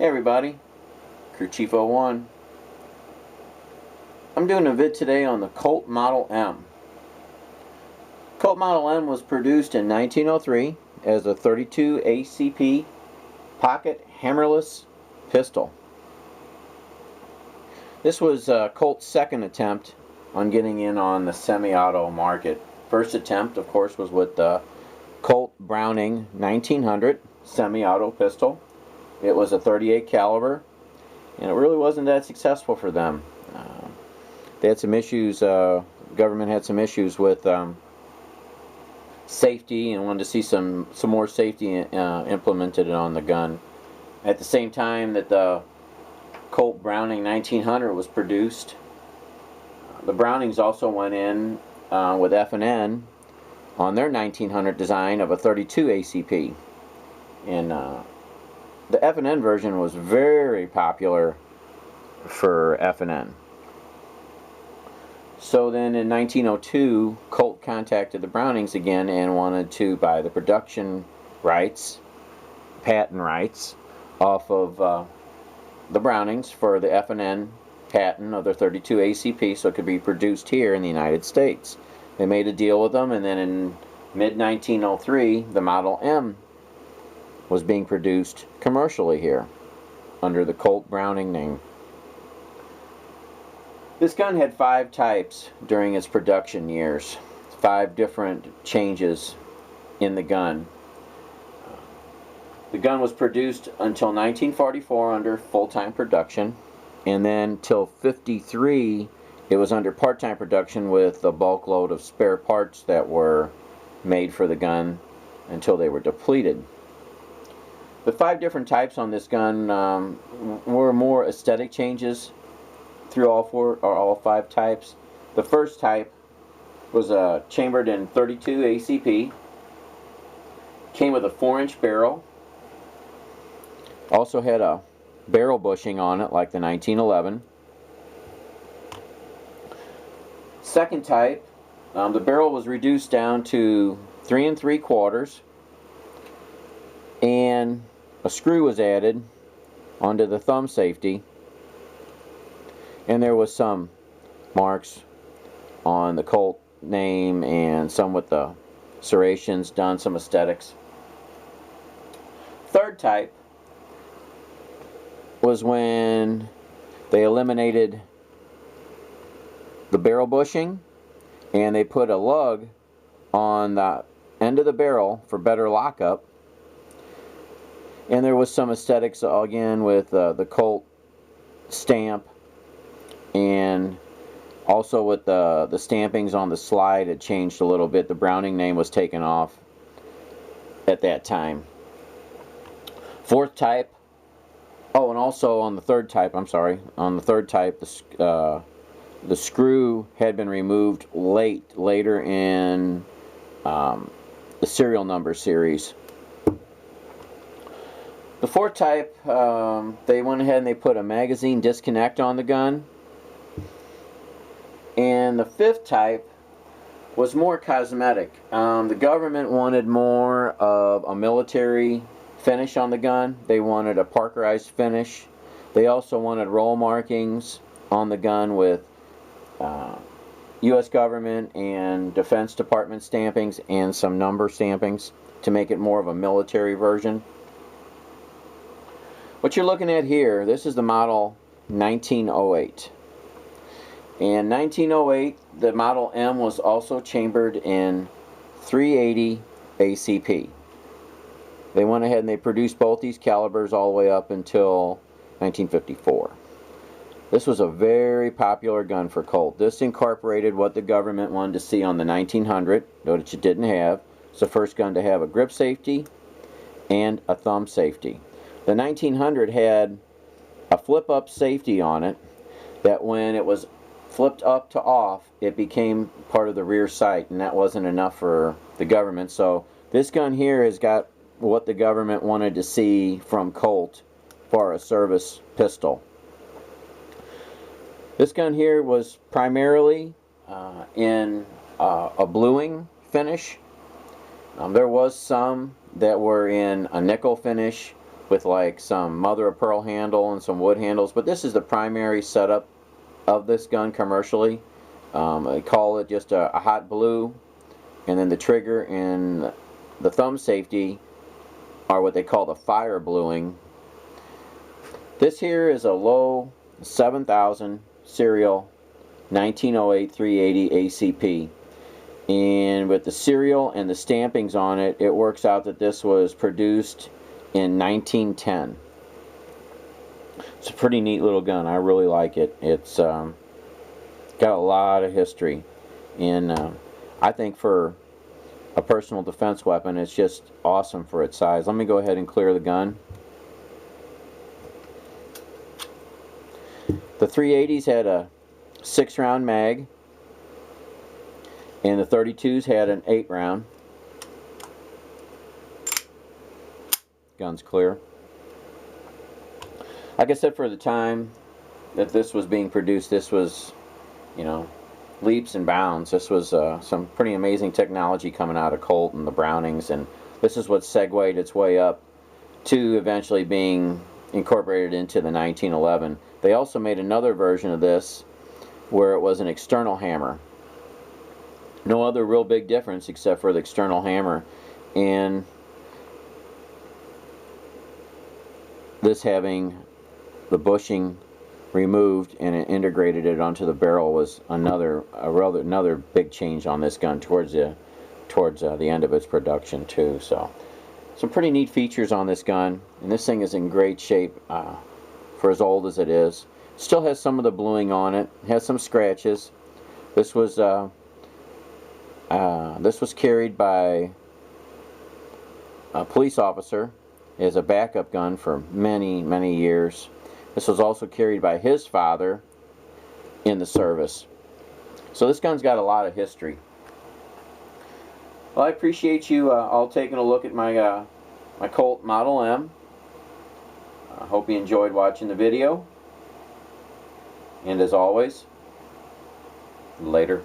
Hey everybody, Crew Chief 01. I'm doing a vid today on the Colt Model M. Colt Model M was produced in 1903 as a 32 ACP pocket hammerless pistol. This was Colt's second attempt on getting in on the semi-auto market. First attempt, of course, was with the Colt Browning 1900 semi-auto pistol. It was a 38 caliber, and it really wasn't that successful for them. They had some issues. Government had some issues with safety, and wanted to see some more safety implemented on the gun. At the same time that the Colt Browning 1900 was produced, the Brownings also went in with F&N on their 1900 design of a 32 ACP, and the F&N version was very popular for F&N. So then in 1902, Colt contacted the Brownings again and wanted to buy the production rights, patent rights, off of the Brownings for the F&N patent of their 32 ACP so it could be produced here in the United States. They made a deal with them, and then in mid-1903, the Model M was being produced commercially here under the Colt Browning name. This gun had 5 types during its production years, 5 different changes in the gun. The gun was produced until 1944 under full-time production, and then till 53 it was under part-time production with a bulk load of spare parts that were made for the gun until they were depleted. The 5 different types on this gun were more aesthetic changes through all 5 types. The first type was chambered in 32 ACP, came with a 4-inch barrel, also had a barrel bushing on it like the 1911. Second type, the barrel was reduced down to 3 3/4, and a screw was added onto the thumb safety, and there was some marks on the Colt name and some with the serrations done, some aesthetics. Third type was when they eliminated the barrel bushing and they put a lug on the end of the barrel for better lockup. And there was some aesthetics again with the Colt stamp, and also with the stampings on the slide had changed a little bit. The Browning name was taken off at that time. Fourth type, oh, and also on the third type, on the third type, the screw had been removed later in the serial number series. The fourth type, they went ahead and they put a magazine disconnect on the gun. And the fifth type was more cosmetic. The government wanted more of a military finish on the gun. They wanted a Parkerized Finish. They also wanted roll markings on the gun with U.S. government and Defense Department stampings and some number stampings to make it more of a military version. What you're looking at here, this is the model 1908. In 1908, the Model M was also chambered in 380 ACP. They went ahead and they produced both these calibers all the way up until 1954. This was a very popular gun for Colt. This incorporated what the government wanted to see on the 1900, which it didn't have. It's the first gun to have a grip safety and a thumb safety. The 1900 had a flip-up safety on it that when it was flipped up to off, it became part of the rear sight, and that wasn't enough for the government. So this gun here has got what the government wanted to see from Colt for a service pistol. This gun here was primarily in a bluing finish. There was some that were in a nickel finish with like some mother of pearl handle and some wood handles, but this is the primary setup of this gun commercially. I call it just a hot blue, and then the trigger and the thumb safety are what they call the fire bluing. This here is a low 7000 serial 1908 380 ACP, and with the serial and the stampings on it, it works out that this was produced in 1910. It's a pretty neat little gun. I really like it. It's got a lot of history, and I think for a personal defense weapon, it's just awesome for its size. Let me go ahead and clear the gun. The 380s had a 6-round mag, and the 32s had an 8-round. Gun's clear. Like I said, for the time that this was being produced, this was, you know, leaps and bounds. This was some pretty amazing technology coming out of Colt and the Brownings, and this is what segued its way up to eventually being incorporated into the 1911. They also made another version of this where it was an external hammer. No other real big difference except for the external hammer, and this having the bushing removed and it integrated it onto the barrel was another big change on this gun towards the end of its production too. So some pretty neat features on this gun, and this thing is in great shape for as old as it is. Still has some of the bluing on it. It has some scratches. This was carried by a police officer as a backup gun for many years. This was also carried by his father in the service. So this gun's got a lot of history. Well, I appreciate you all taking a look at my my Colt Model M. I hope you enjoyed watching the video. And as always, later.